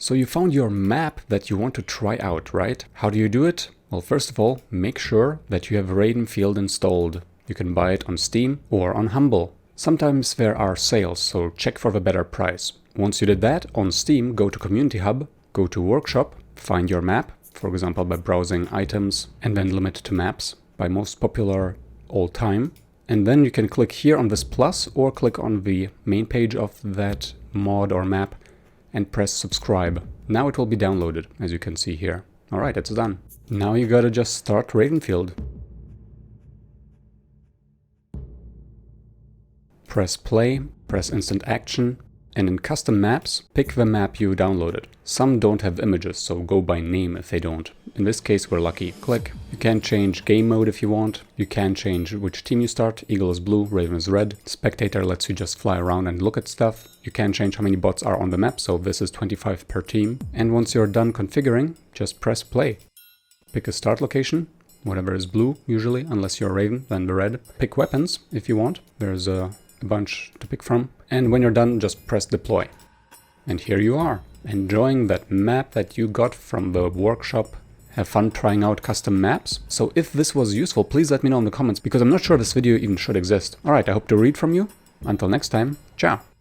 So you found your map that you want to try out, right? How do you do it? Well, first of all, make sure that you have Ravenfield installed. You can buy it on Steam or on Humble. Sometimes there are sales, so check for the better price. Once you did that, on Steam, go to Community Hub, go to Workshop, find your map, for example by browsing items, and then limit to maps by most popular all time. And then you can click here on this plus or click on the main page of that mod or map and press subscribe. Now it will be downloaded, as you can see here. Alright, it's done. Now you gotta just start Ravenfield. Press play, press instant action, and in custom maps, pick the map you downloaded. Some don't have images, so go by name if they don't. In this case, we're lucky. Click. You can change game mode if you want. You can change which team you start. Eagle is blue, Raven is red. Spectator lets you just fly around and look at stuff. You can change how many bots are on the map, so this is 25 per team. And once you're done configuring, just press play. Pick a start location, whatever is blue usually, unless you're Raven, then the red. Pick weapons if you want. There's a bunch to pick from. And when you're done, just press deploy. And here you are, enjoying that map that you got from the workshop. Have fun trying out custom maps. So if this was useful, please let me know in the comments, because I'm not sure this video even should exist. Alright, I hope to read from you. Until next time, ciao!